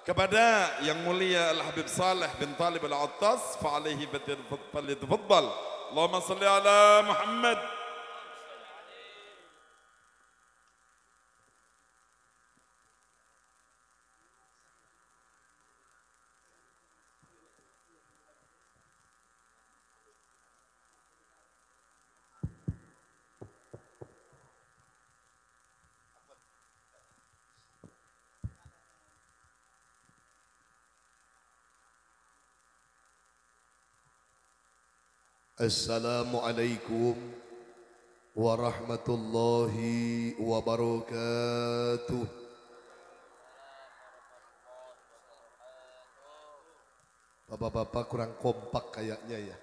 kepada yang mulia Al-Habib Saleh bin Talib Al-Attas, fa'alaihi falyatafaddal. Allahumma salli ala Muhammad. Assalamualaikum warahmatullahi wabarakatuh. Bapak-bapak kurang kompak kayaknya ya.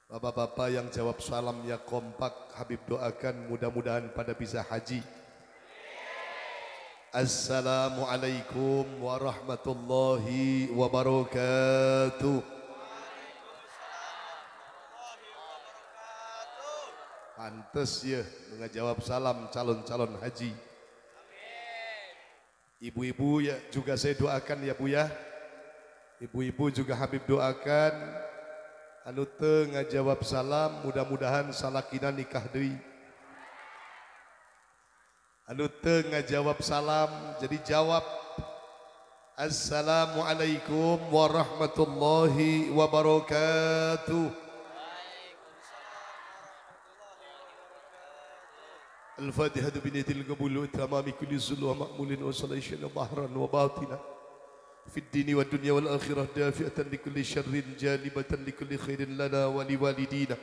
Bapak-bapak yang jawab salamnya kompak, Habib doakan mudah-mudahan pada bisa haji. Assalamualaikum warahmatullahi wabarakatuh. Pantes ya ngejawab salam calon-calon haji. Ibu-ibu ya juga saya doakan ya Bu ya. Ibu-ibu juga Habib doakan anu teu ngajawab salam mudah-mudahan salakina nikah deui. Anu teu ngajawab salam jadi jawab. Assalamualaikum warahmatullahi wabarakatuh. الفاتحة بنية القبول وتمام كل زل ومأمول وصليشن ظهرا وباطنا في الدين والدنيا والآخرة دافئة لكل شر جالبة لكل خير لنا ولوالدينا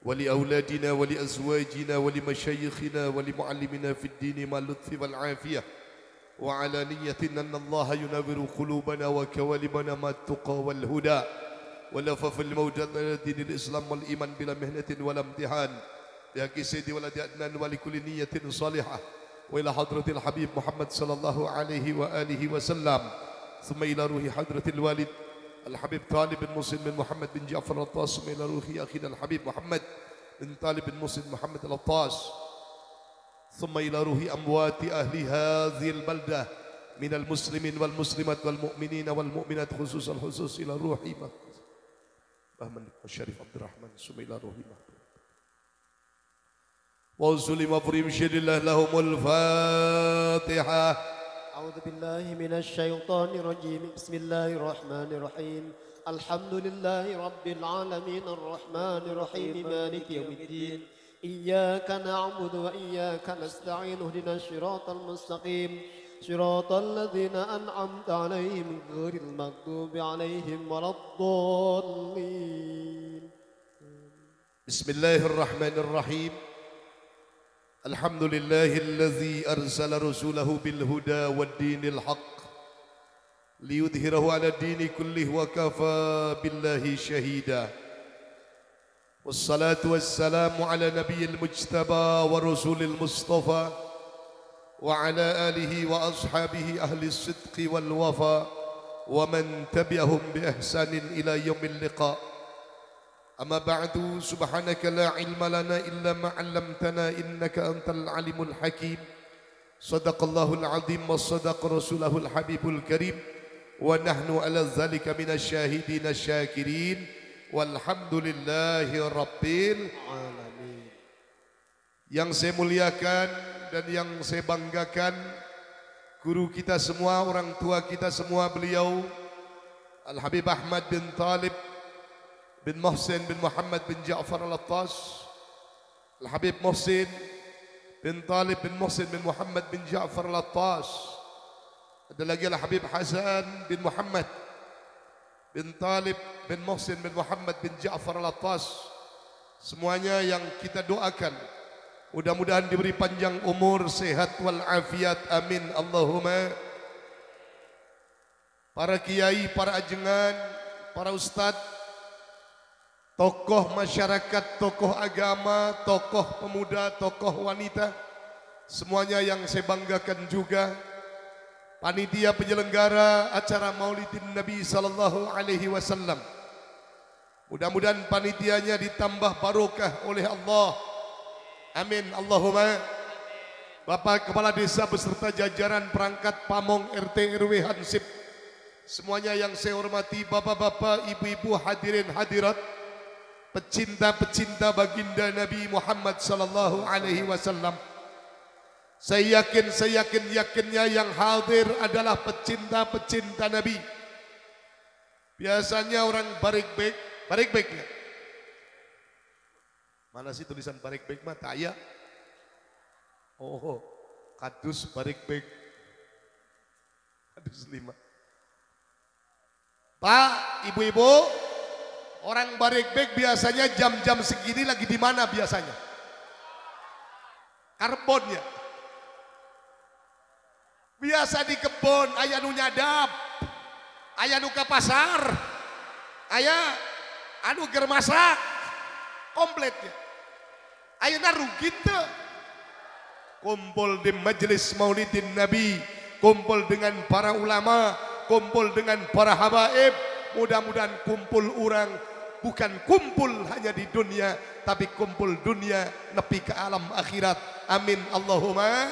ولأولادنا ولأزواجنا ولمشايخنا ولمعلمنا في الدين مع اللطف والعافية وعلى نية أن الله ينور قلوبنا وكوالبنا مع التقى والهدى ولفف الموت دين الإسلام والإيمان بلا مهنة ولا امتحان يا سيدي ولد أدنان ولكل نية صالحة وإلى حضرة الحبيب محمد صلى الله عليه وآله وسلم ثم إلى روح حضرة الوالد الحبيب طالب بن مسلم بن محمد بن جعفر الطاس ثم إلى روح أخينا الحبيب محمد بن طالب بن مسلم محمد الطاس ثم إلى روح أموات أهل هذه البلدة من المسلمين والمسلمات والمؤمنين والمؤمنات خصوصا الخصوص إلى روح محمد الشريف عبد الرحمن ثم إلى روح وصلي مفرم شر الله لهم الفاتحة. أعوذ بالله من الشيطان الرجيم. بسم الله الرحمن الرحيم. الحمد لله رب العالمين الرحمن الرحيم مالك يوم الدين. إياك نعبد وإياك نستعين اهدنا الصراط المستقيم صراط الذين أنعمت عليهم غير المغضوب عليهم ولا الضالين. بسم الله الرحمن الرحيم. الحمد لله الذي أرسل رسوله بالهدى والدين الحق ليظهره على الدين كله وكفى بالله شهيدا والصلاة والسلام على نبي المجتبى ورسول المصطفى وعلى آله وأصحابه أهل الصدق والوفاء ومن تبعهم بإحسان إلى يوم اللقاء. أما بعد سبحانك لا علم لنا إلا ما علمتنا إنك أنت العليم الحكيم. صدق الله العظيم وصدق رسوله الحبيب الكريم ونحن على ذلك من الشاهدين الشاكرين والحمد لله رب العالمين. Yang saya muliakan dan yang saya banggakan guru kita semua, orang tua kita semua, beliau Al-Habib Ahmad bin Talib bin Muhsin bin Muhammad bin Ja'far Al-Attas, Al-Habib Muhsin bin Talib bin Muhsin bin Muhammad bin Ja'far Al-Attas. Ada lagi Al-Habib Hasan bin Muhammad bin Talib bin Muhsin bin Muhammad bin Ja'far Al-Attas. Semuanya yang kita doakan mudah-mudahan diberi panjang umur, sehat wal afiat, amin Allahumma. Para kiai, para ajengan, para ustadz, tokoh masyarakat, tokoh agama, tokoh pemuda, tokoh wanita, semuanya yang saya banggakan juga. Panitia penyelenggara acara Maulidin Nabi sallallahu alaihi wasallam. Mudah-mudahan panitianya ditambah barokah oleh Allah. Amin Allahumma. Bapak Kepala Desa beserta jajaran perangkat Pamong RT RW Hansip, semuanya yang saya hormati, bapak-bapak, ibu-ibu, hadirin hadirat, pecinta-pecinta baginda Nabi Muhammad sallallahu alaihi wasallam. Saya yakinnya yang hadir adalah pecinta-pecinta Nabi. Biasanya orang barik-baik ya. Mana sih tulisan barik-baik mah? Taya. Oh, kadus barik-baik. Kadus 5. Pak, ibu-ibu, orang barik-baik biasanya jam-jam segini lagi di mana biasanya? Karbonnya. Biasa di kebun, aya nu nyadap, aya nu ka pasar, aya anu keur masak, kompletnya. Ayeuna rugi teu. Kumpul di majelis Maulidin Nabi, kumpul dengan para ulama, kumpul dengan para habaib. Mudah-mudahan kumpul orang bukan kumpul hanya di dunia, tapi kumpul dunia nepi ke alam akhirat. Amin Allahumma.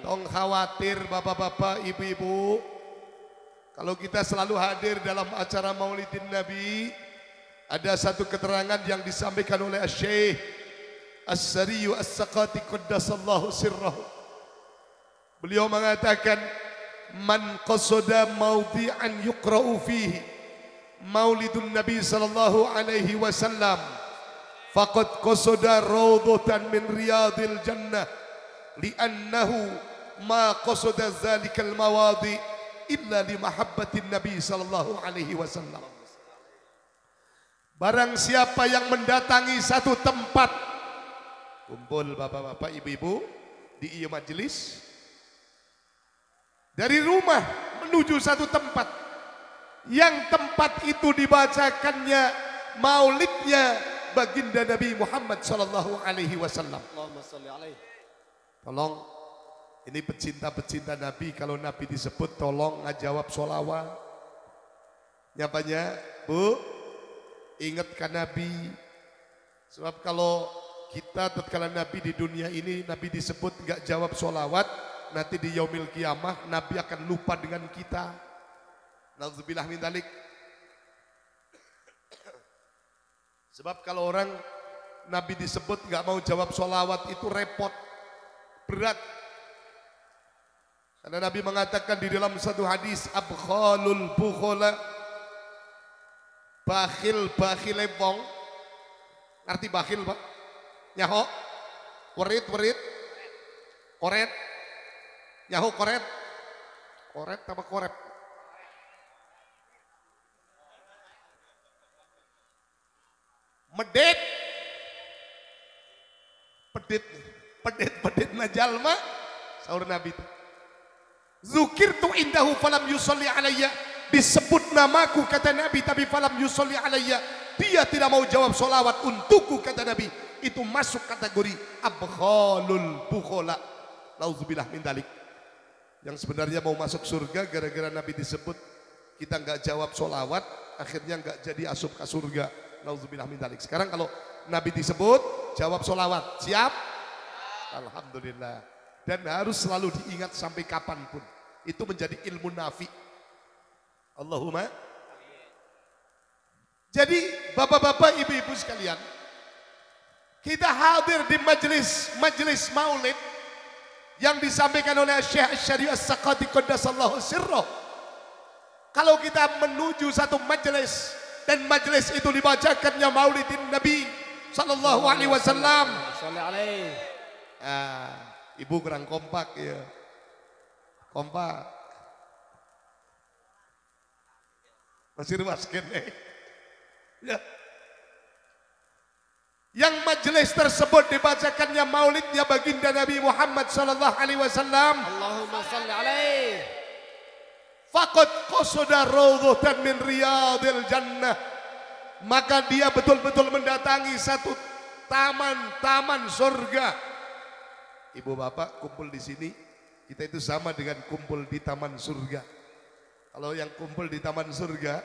Tong khawatir bapak-bapak, ibu-ibu, kalau kita selalu hadir dalam acara Maulidin Nabi, ada satu keterangan yang disampaikan oleh Syekh As-Sariyu As-Saqati Qaddasallahu sirrahu. Beliau mengatakan, man qasada mawdi'an yuqra'u fihi Maulidun Nabi sallallahu alaihi wasallam faqad qasada rawdatan min riyadil jannah li'annahu ma qasada zalikal mawadi illa li mahabbatin Nabi sallallahu alaihi wasallam. Barang siapa yang mendatangi satu tempat, kumpul bapak-bapak, ibu-ibu di iya majelis, dari rumah menuju satu tempat, yang tempat itu dibacakannya maulidnya baginda Nabi Muhammad sallallahu alaihi wasallam. Allahumma shalli alaihi. Tolong, ini pecinta-pecinta Nabi, kalau Nabi disebut tolong ngajawab sholawat. Nyapanya, Bu, ingatkan Nabi. Sebab kalau kita tatkala Nabi di dunia ini, Nabi disebut nggak jawab sholawat, nanti di yaumil kiamah Nabi akan lupa dengan kita. Nauzubillah min dzalik. Sebab kalau orang Nabi disebut nggak mau jawab sholawat itu repot, berat. Karena Nabi mengatakan di dalam satu hadis, abkhalul bukhala, bakhil lepong. Arti bakhil, Pak? Nyaho, werit, koret, nyaho koret apa korep? Medit, pedit najalma, sahur Nabi itu. Zukirtu indahu falam yusolli alayya, disebut namaku kata Nabi tapi falam yusolli alayya, dia tidak mau jawab solawat untukku kata Nabi. Itu masuk kategori abkhalul bukhala. Nauzubillah min dzalik. Yang sebenarnya mau masuk surga gara-gara Nabi disebut, kita nggak jawab solawat, akhirnya nggak jadi asup ke surga. Nauzubillah min dzalik. Sekarang kalau Nabi disebut, jawab solawat. Siap? Alhamdulillah. Dan harus selalu diingat sampai kapanpun. Itu menjadi ilmu nafi. Allahumma. Jadi bapak-bapak, ibu-ibu sekalian, kita hadir di majelis maulid yang disampaikan oleh Syekh Asy-Syari'u As-Saqati Qaddasallahu sirrahu. Kalau kita menuju satu majelis dan majelis itu dibacakannya maulidin Nabi sallallahu alaihi wasallam. Ibu kurang kompak ya. Kompak. Masih ruaskan ya. Yang majelis tersebut dibacakannya maulidnya baginda Nabi Muhammad sallallahu alaihi wasallam. Allahumma shalli alaihi. Faqad qasada rawdatan min riyadil jannah. Maka dia betul-betul mendatangi satu taman surga. Ibu bapak kumpul di sini, kita itu sama dengan kumpul di taman surga. Kalau yang kumpul di taman surga,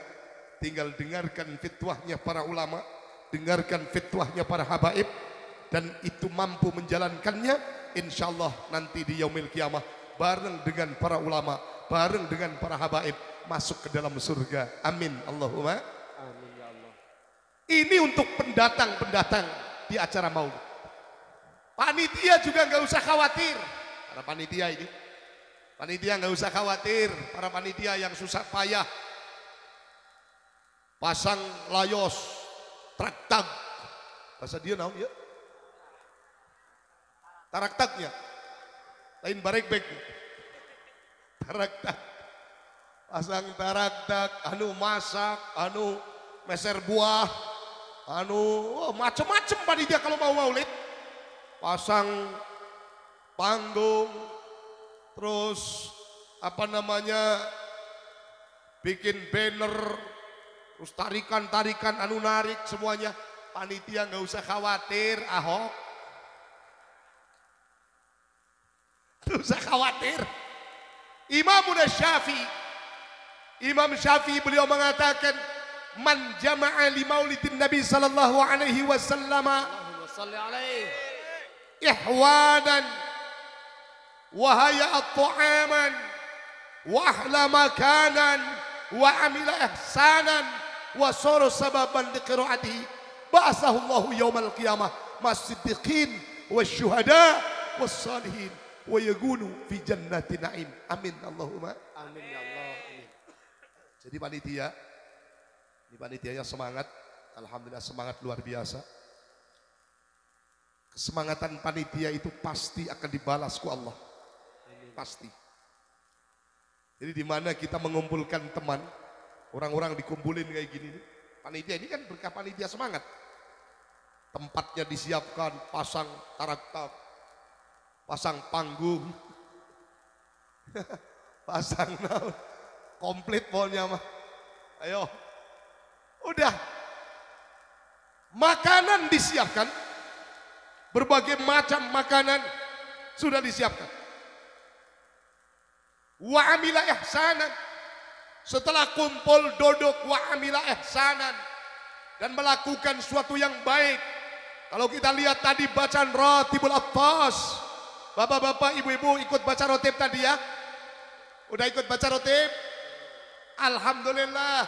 tinggal dengarkan fitwahnya para ulama, dengarkan fitwahnya para habaib, dan itu mampu menjalankannya, insyaallah nanti di yaumil kiamah bareng dengan para ulama, bareng dengan para habaib masuk ke dalam surga. Amin Allahumma. Amin ya Allah. Ini untuk pendatang-pendatang di acara maulid. Panitia juga nggak usah khawatir. Para panitia ini, panitia nggak usah khawatir. Para panitia yang susah payah, pasang layos, traktak, bahasa dia naon ya? Taraktaknya, lain barekbek, taraktak, pasang taraktak, anu masak, anu meser buah, macem-macem panitia kalau mau maulid, pasang panggung, terus bikin banner, terus tarikan-tarikan, anu narik semuanya. Panitia nggak usah khawatir, Ahok. Nggak usah khawatir. Imam Syafi'i beliau mengatakan, man jama'a li maulidin Nabi sallallahu alaihi wasallam Allahumma salli alaihi. ihwanan wa haya'at ta'aman wa ahla makanan wa amila ihsanan wa sara sababan liqiraatihi ba'athahu Allahu yaumal qiyamah mas-siddiqin wasyuhada was-salihin wa yakunu fi jannati na'im. Amin Allahumma. Amin ya Allah. Amin. Jadi panitia, ini panitianya semangat, alhamdulillah semangat luar biasa. Kesemangatan panitia itu pasti akan dibalas ku Allah. Pasti. Jadi di mana kita mengumpulkan teman, orang-orang dikumpulin kayak gini, panitia ini kan berkah panitia semangat. Tempatnya disiapkan, pasang taraktak, pasang panggung, pasang naon, komplit pokoknya mah. Ayo, udah. Makanan disiapkan, berbagai macam makanan sudah disiapkan. Wa amila ihsanan, setelah kumpul duduk wa amila ihsanan dan melakukan suatu yang baik. Kalau kita lihat tadi bacaan Ratibul Attas, bapak-bapak, ibu-ibu ikut baca rotib tadi ya? Udah ikut baca rotib? Alhamdulillah.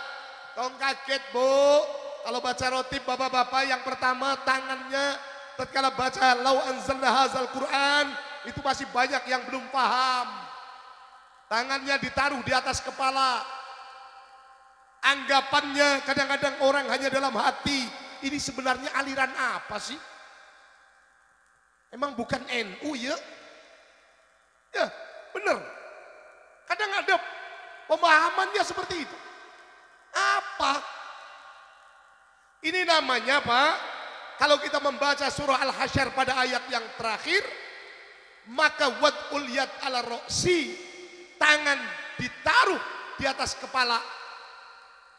Tong kaget bu, kalau baca rotib bapak-bapak yang pertama tangannya tatkala baca lau anzalna hadzal Quran itu masih banyak yang belum paham. Tangannya ditaruh di atas kepala. Anggapannya kadang-kadang orang hanya dalam hati. Ini sebenarnya aliran apa sih? Emang bukan NU ya? Ya benar. Kadang ada pemahamannya seperti itu. Apa? Ini namanya Pak, kalau kita membaca surah Al-Hasyr pada ayat yang terakhir, maka wad'ul yad ala roksi, tangan ditaruh di atas kepala.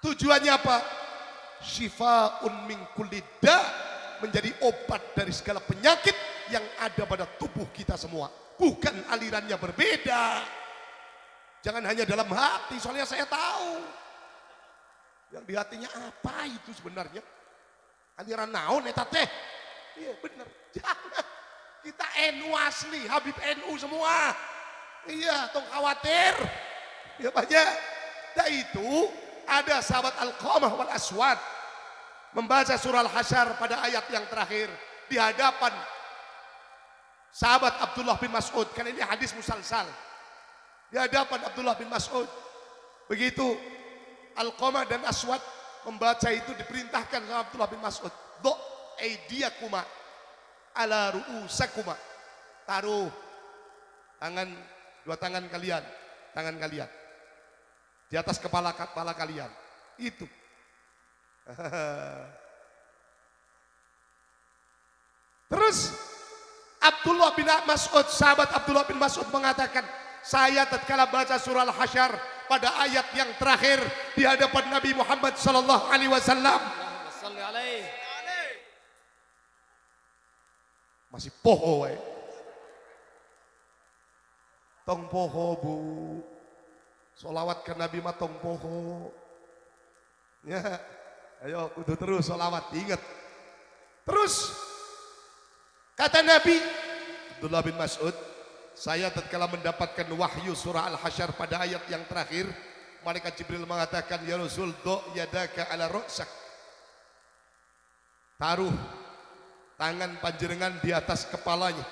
Tujuannya apa? Syifa'un min kulli da, menjadi obat dari segala penyakit yang ada pada tubuh kita semua. Bukan alirannya berbeda. Jangan hanya dalam hati, soalnya saya tahu. Yang di hatinya apa itu sebenarnya? Aliran naon eta teh? Iya benar. Jangan. Kita NU asli, Habib NU semua. Iya, tong khawatir. Ya banyak. Dan itu ada sahabat Al-Qamah wal Aswad membaca surah Al-Hasyr pada ayat yang terakhir di hadapan sahabat Abdullah bin Mas'ud. Karena ini hadis musalsal. Di hadapan Abdullah bin Mas'ud. Begitu Al-Qamah dan Aswad membaca itu diperintahkan sama Abdullah bin Mas'ud. Do aidiyakuma ala ru'usakuma. Taruh tangan, dua tangan kalian, tangan kalian di atas kepala kalian. Itu. Terus Abdullah bin Mas'ud, sahabat Abdullah bin Mas'ud mengatakan, saya tatkala baca surah Al-Hasyr pada ayat yang terakhir di hadapan Nabi Muhammad sallallahu alaihi wasallam, Allahumma salli alaihi. masih poho we. Tong poho bu. Solawat ke Nabi mah tong poho. Ya, ayo kudu terus solawat, ingat. Terus kata Nabi, Abdullah bin Mas'ud, saya tatkala mendapatkan wahyu surah Al-Hasyr pada ayat yang terakhir, malaikat Jibril mengatakan, ya Rasul, do yadaka ala ruksak, taruh tangan panjenengan di atas kepalanya.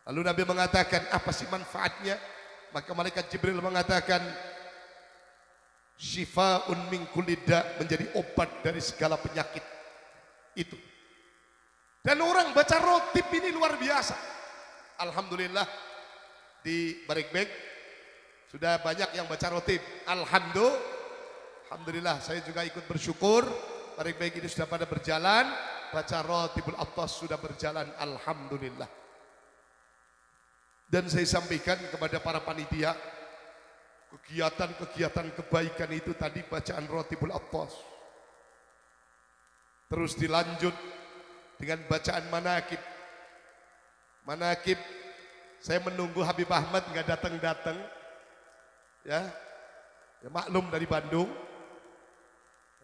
Lalu Nabi mengatakan, apa sih manfaatnya? Maka malaikat Jibril mengatakan, syifa'un min kulli da', menjadi obat dari segala penyakit itu. Dan orang baca rotib ini luar biasa. Alhamdulillah di Barekbek sudah banyak yang baca rotib. Alhamdulillah saya juga ikut bersyukur. Barekbek ini sudah pada berjalan. Baca rotibul Attas sudah berjalan. Alhamdulillah. Dan saya sampaikan kepada para panitia, kegiatan-kegiatan kebaikan itu tadi bacaan rotibul Attas. Terus dilanjut dengan bacaan manakib. Manakib, saya menunggu Habib Ahmad nggak datang-datang, ya maklum dari Bandung,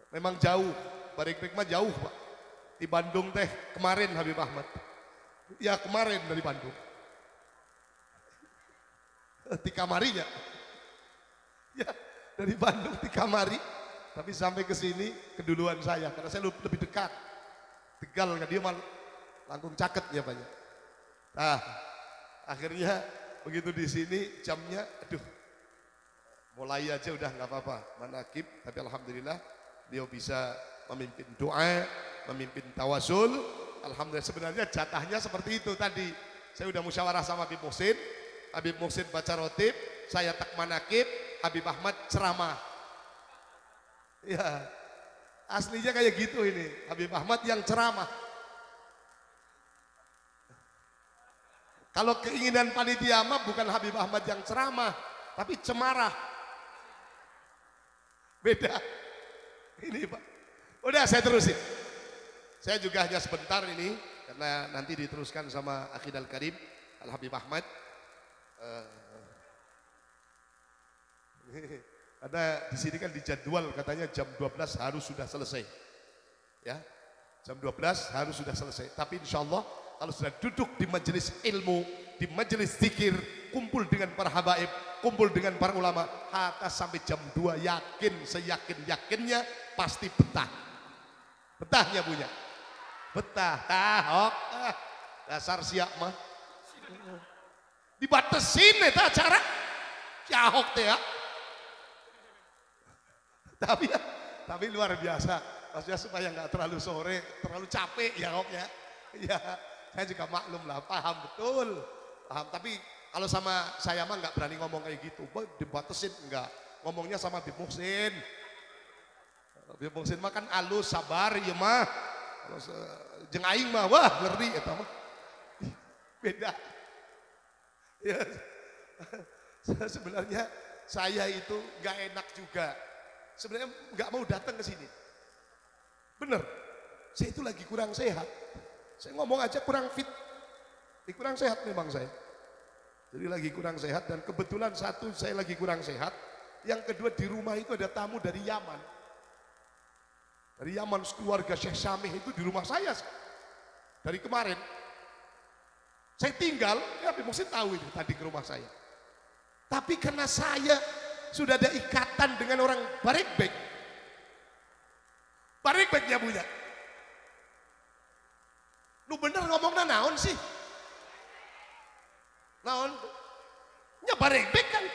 memang jauh, Barekbek mah jauh Pak. Di Bandung teh kemarin Habib Ahmad, ya kemarin dari Bandung, di kamarinya, ya dari Bandung di kamari, tapi sampai ke sini keduluan saya, karena saya lebih dekat. Tegal kan dia malah langkung caket ya Pak. Nah, akhirnya begitu di sini jamnya, aduh, mulai aja udah nggak apa-apa manakib, tapi alhamdulillah dia bisa memimpin doa, memimpin tawasul. Alhamdulillah, sebenarnya jatahnya seperti itu tadi. Saya udah musyawarah sama Habib Muhsin baca rotib, saya tak manakib, Habib Ahmad ceramah. Ya, aslinya kayak gitu ini, Habib Ahmad yang ceramah. Kalau keinginan panitia mah bukan Habib Ahmad yang ceramah, tapi cemarah. Beda. Ini Pak. Udah saya terusin. Saya juga hanya sebentar ini, karena nanti diteruskan sama Akhid Al-Karim, Al-Habib Ahmad. Ada di sini kan dijadwal katanya jam 12 harus sudah selesai. Ya. Jam 12 harus sudah selesai. Tapi insya Allah kalau sudah duduk di majelis ilmu, di majelis zikir, kumpul dengan para habaib, kumpul dengan para ulama, hatta sampai jam 2 yakin, seyakin-yakinnya pasti betah. Betahnya punya. Betah, tahok, dasar siap mah. Dibatasin itu acara, siahok teh ya. Tapi luar biasa, maksudnya supaya nggak terlalu sore, terlalu capek ya Hok ya. Ya, saya juga maklum lah, paham betul, paham. Tapi kalau sama saya mah nggak berani ngomong kayak gitu, dibatasin enggak. Ngomongnya sama Habib Muhsin. Habib Muhsin mah kan alus, sabar ya mah. Jeung aing mah wah ngeri eta mah. Beda. Ya. Sebenarnya saya itu nggak enak juga. Sebenarnya nggak mau datang ke sini. Bener, saya itu lagi kurang sehat. Saya ngomong aja kurang fit. Kurang sehat memang saya. Jadi lagi kurang sehat, dan kebetulan satu saya lagi kurang sehat. Yang kedua di rumah itu ada tamu dari Yaman. Dari Yaman, keluarga Syekh Samih itu di rumah saya. Dari kemarin. Saya tinggal, ya mungkin tahu itu tadi ke rumah saya. Tapi karena saya sudah ada ikatan dengan orang Barekbek. Barekbeknya punya. Lu bener ngomongnya naon sih? Naon? Nya Barekbek kan.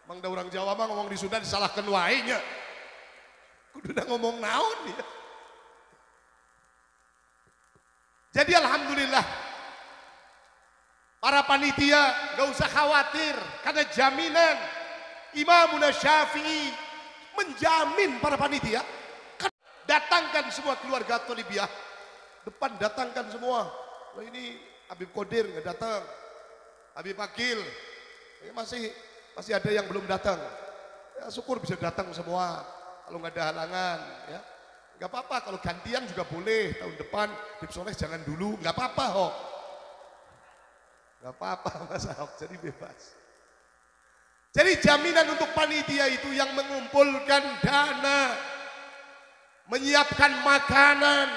Mang da orang Jawa mah ngomong di Sunda disalahkan wae nya. Kudu ngomong naon ya. Jadi alhamdulillah para panitia gak usah khawatir, karena jaminan Imam Syafi'i menjamin para panitia. Datangkan semua keluarga Tolibiyah, depan datangkan semua. Nah, ini Habib Qadir nggak datang, Habib Akil ini masih ada yang belum datang. Ya, syukur bisa datang semua kalau nggak ada halangan. Ya, nggak apa-apa, kalau gantian juga boleh tahun depan. Habib Soleh jangan dulu, nggak apa-apa Hok. Nggak apa-apa Mas Ahok, jadi bebas. Jadi jaminan untuk panitia itu yang mengumpulkan dana, menyiapkan makanan,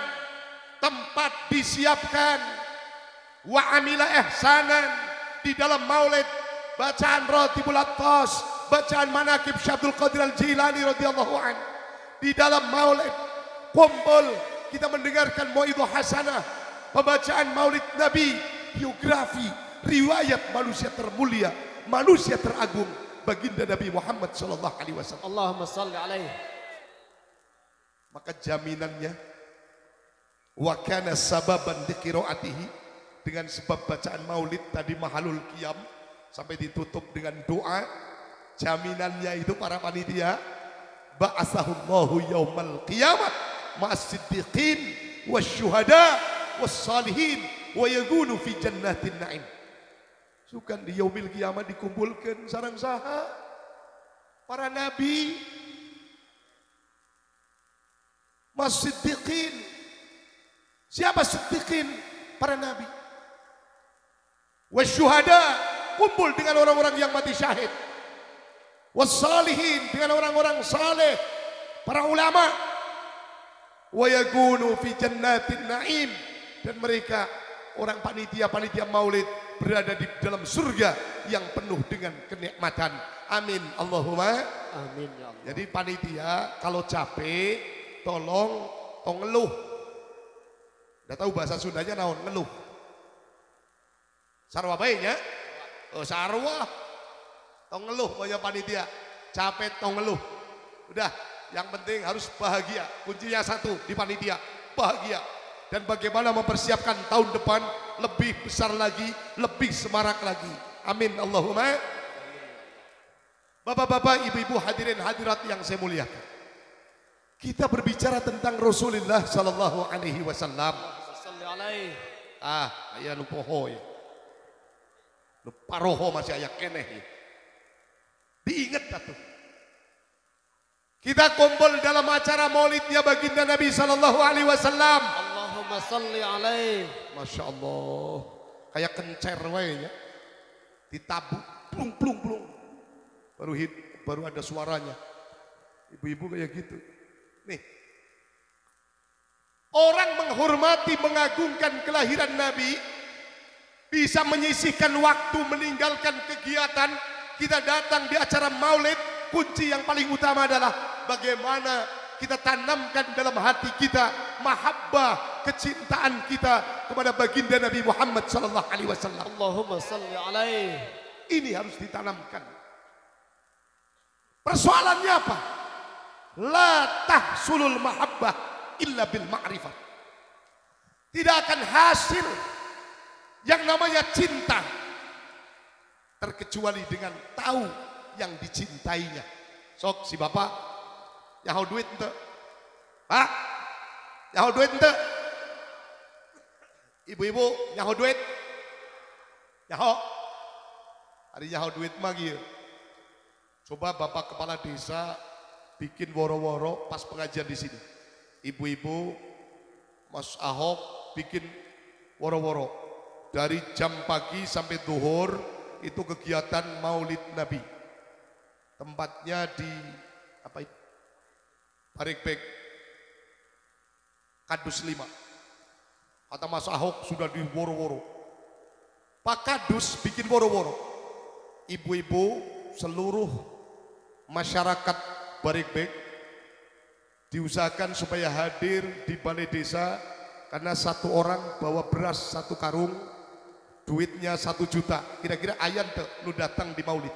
tempat disiapkan, wa amila ihsanan di dalam maulid, bacaan Ratibul Attas, bacaan manaqib Syabdul Qadir Al-Jilani radhiyallahu an. Di dalam maulid kumpul kita mendengarkan mauidhah hasanah, pembacaan maulid Nabi, biografi, riwayat manusia termulia, manusia teragung, baginda Nabi Muhammad sallallahu alaihi wasallam. Allahumma salli alaihi. Maka jaminannya wa kana sababan liqiraatihi, dengan sebab bacaan maulid tadi mahalul qiyam sampai ditutup dengan doa, jaminannya itu para panitia, ba'atsahullahu yaumal qiyamah ma'as siddiqin wasyuhada wassalihin wa yakunu fi jannatin na'im. Sukan di yaumil qiyamah dikumpulkan sareng saha para nabi, mas-siddiqin. Siapa siddiqin? Para nabi. Wasyuhada, kumpul dengan orang-orang yang mati syahid. Wassalihin, dengan orang-orang saleh, para ulama. Wa yakunu fi jannatin na'im, dan mereka orang panitia maulid berada di dalam surga yang penuh dengan kenikmatan. Amin Allahumma Amin ya Allah. Jadi panitia kalau capek tolong ngeluh. Udah tahu bahasa Sundanya naon ngeluh. Sarwa baiknya. Oh sarwa. Tong ngeluh banyak panitia. Capek tong ngeluh. Udah, yang penting harus bahagia. Kuncinya satu di panitia, bahagia. Dan bagaimana mempersiapkan tahun depan lebih besar lagi, lebih semarak lagi. Amin Allahumma. Bapak-bapak, ibu-ibu, hadirin hadirat yang saya muliakan. Kita berbicara tentang Rasulullah sallallahu alaihi wasallam. Salli alaihi. Aya nu poho ya. Nu paroho masih aya keneh ya. Diingat atuh. Kita kumpul dalam acara maulidnya baginda Nabi sallallahu alaihi wasallam. Allahumma salli alaihi. Masya Allah, kayak kencer wae ya. Ditabuk, plung plung plung. Baru ada suaranya. Ibu-ibu kayak gitu. Nih. Orang menghormati, mengagungkan kelahiran Nabi, bisa menyisihkan waktu, meninggalkan kegiatan, kita datang di acara maulid. Kunci yang paling utama adalah bagaimana kita tanamkan dalam hati kita mahabbah, kecintaan kita kepada baginda Nabi Muhammad sallallahu alaihi wasallam. Allahumma salli alaihi. Ini harus ditanamkan. Persoalannya apa? La tahsulul mahabbah illa bil ma'rifah. Tidak akan hasil yang namanya cinta terkecuali dengan tahu yang dicintainya. Sok si bapak nyaho duit ente. Pak, nyaho duit ente. Ibu-ibu nyaho duit. Nyaho. Hari nyaho duit mah gitu. Coba bapak kepala desa bikin woro-woro pas pengajian di sini. Ibu-ibu, Mas Ahok bikin woro-woro. Dari jam pagi sampai zuhur itu kegiatan Maulid Nabi. Tempatnya di apa itu? Parikbek Kadus 5. Kata Mas Ahok sudah di woro-woro. Pak Kadus bikin woro-woro. Ibu-ibu seluruh masyarakat Barikbek diusahakan supaya hadir di balai desa, karena satu orang bawa beras 1 karung, duitnya 1 juta. Kira-kira ayan tuh lu datang di maulid.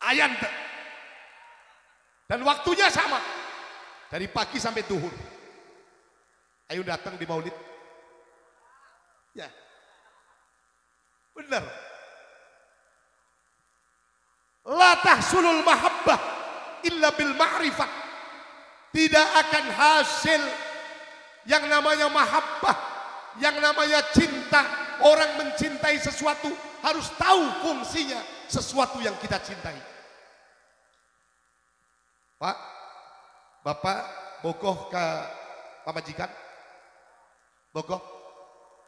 Ayan tuh. Dan waktunya sama. Dari pagi sampai zuhur. Ayo datang di maulid. Ya. Benar. La tahsulul mahabbah illa bil ma'rifah. Tidak akan hasil yang namanya mahabbah, yang namanya cinta. Orang mencintai sesuatu harus tahu fungsinya sesuatu yang kita cintai. Pak, Bapak bogoh ke pamajikan? Bogoh?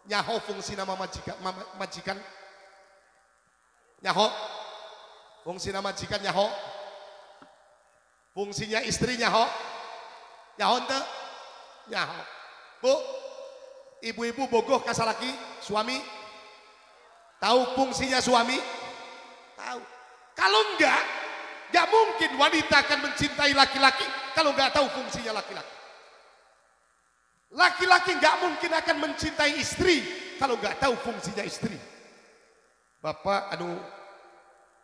Nyaho fungsi nama majikan? Nyaho? Fungsi nama majikan nyaho? Fungsinya istri nyaho? Nyaho ente? Nyaho. Bu, Ibu-ibu bogoh kasalaki suami? Tahu fungsinya suami? Tahu. Kalau enggak mungkin wanita akan mencintai laki-laki kalau enggak tahu fungsinya laki-laki. Laki-laki enggak mungkin akan mencintai istri kalau enggak tahu fungsinya istri. Bapak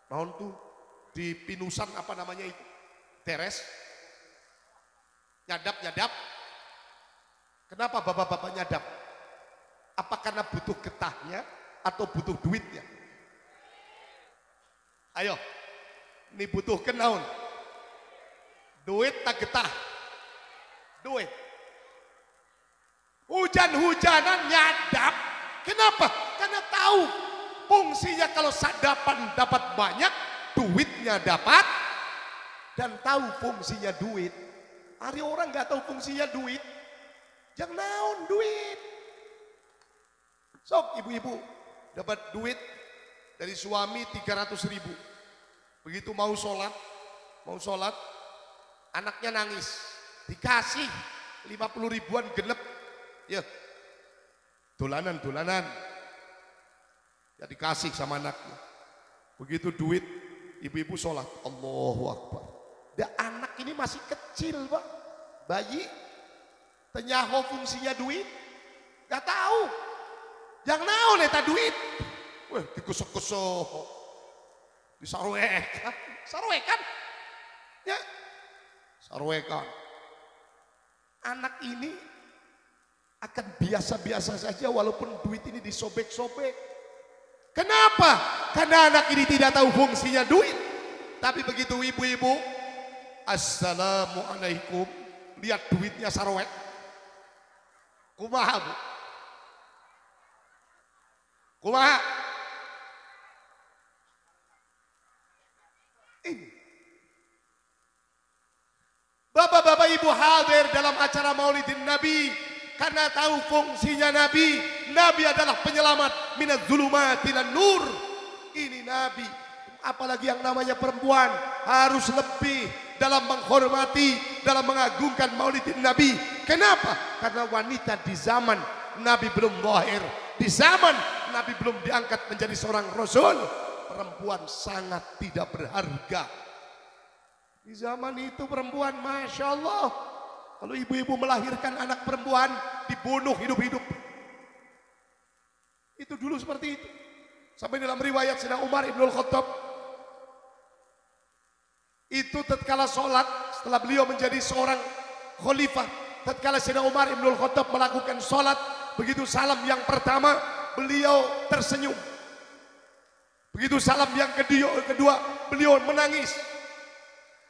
naon tuh di pinusan apa namanya itu? Teres. Nyadap. Kenapa bapak-bapak nyadap? Apa karena butuh getahnya atau butuh duitnya? Ayo, ini butuh kenaun. Duit tak getah. Duit. Hujan-hujanan nyadap. Kenapa? Karena tahu fungsinya kalau sadapan dapat banyak, duitnya dapat, dan tahu fungsinya duit. Hari orang nggak tahu fungsinya duit, jangan naon duit. Sok ibu-ibu dapat duit dari suami 300.000. Begitu mau sholat, anaknya nangis, dikasih 50 ribuan genep, ya dolanan, ya dikasih sama anaknya. Begitu duit, ibu-ibu sholat, Allahu Akbar. Dan anak ini masih kecil, Pak, bayi, tenyaho fungsinya duit, gak tahu. Yang naon eta duit? Wah, digosok-gosok, sarwekan, ya, sarwekan. Anak ini akan biasa-biasa saja walaupun duit ini disobek-sobek. Kenapa? Karena anak ini tidak tahu fungsinya duit. Tapi begitu ibu-ibu, assalamualaikum, lihat duitnya sarwek, kumaha bu? Kumaha? Ini bapak-bapak ibu hadir dalam acara Maulidin Nabi karena tahu fungsinya Nabi. Nabi adalah penyelamat minaz zulumati ilan nur. Ini Nabi. Apalagi yang namanya perempuan harus lebih dalam menghormati, dalam mengagungkan Maulidin Nabi. Kenapa? Karena wanita di zaman Nabi belum lahir, di zaman Nabi belum diangkat menjadi seorang Rasul, perempuan sangat tidak berharga. Di zaman itu perempuan, Masya Allah, kalau ibu-ibu melahirkan anak perempuan dibunuh hidup-hidup. Itu dulu seperti itu. Sampai dalam riwayat Sayyidina Umar Ibn Khattab, itu tatkala sholat setelah beliau menjadi seorang khalifah, tatkala Sayyidina Umar Ibn Khattab melakukan sholat, begitu salam yang pertama beliau tersenyum, begitu salam yang kedua beliau menangis.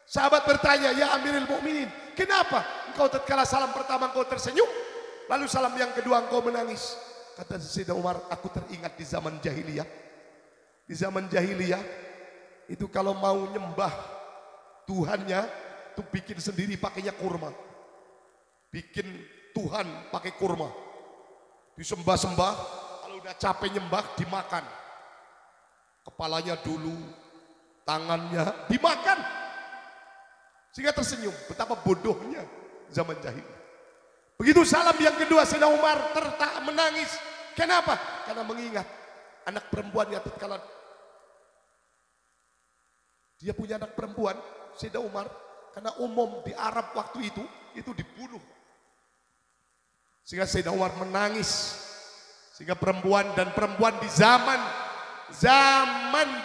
Sahabat bertanya, ya Amirul Mukminin, kenapa engkau tatkala salam pertama engkau tersenyum, lalu salam yang kedua engkau menangis? Kata Sayyidina Umar, aku teringat di zaman jahiliyah. Di zaman jahiliyah itu kalau mau nyembah Tuhannya tuh bikin sendiri pakainya kurma. Bikin Tuhan pakai kurma. Disembah-sembah, kalau udah capek nyembah dimakan. Kepalanya dulu, tangannya dimakan. Sehingga tersenyum, betapa bodohnya zaman jahiliyah. Begitu salam yang kedua, Sayyidina Umar menangis. Kenapa? Karena mengingat anak perempuannya tatkala dia punya anak perempuan, Sayyidina Umar, karena umum di Arab waktu itu dibunuh. Sehingga Sayyidina Umar menangis. Sehingga perempuan di zaman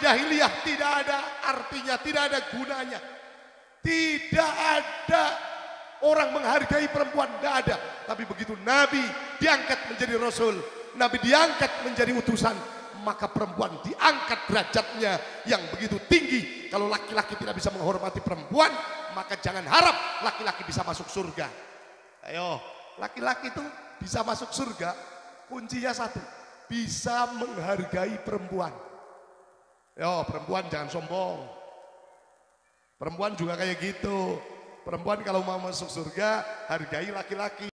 jahiliyah tidak ada artinya, tidak ada gunanya. Tidak ada orang menghargai perempuan, tidak ada. Tapi begitu Nabi diangkat menjadi Rasul, Nabi diangkat menjadi utusan, maka perempuan diangkat derajatnya yang begitu tinggi. Kalau laki-laki tidak bisa menghormati perempuan, maka jangan harap laki-laki bisa masuk surga. Ayo, laki-laki itu bisa masuk surga, kuncinya satu, bisa menghargai perempuan. Yo, perempuan jangan sombong. Perempuan juga kayak gitu. Perempuan kalau mau masuk surga, hargai laki-laki.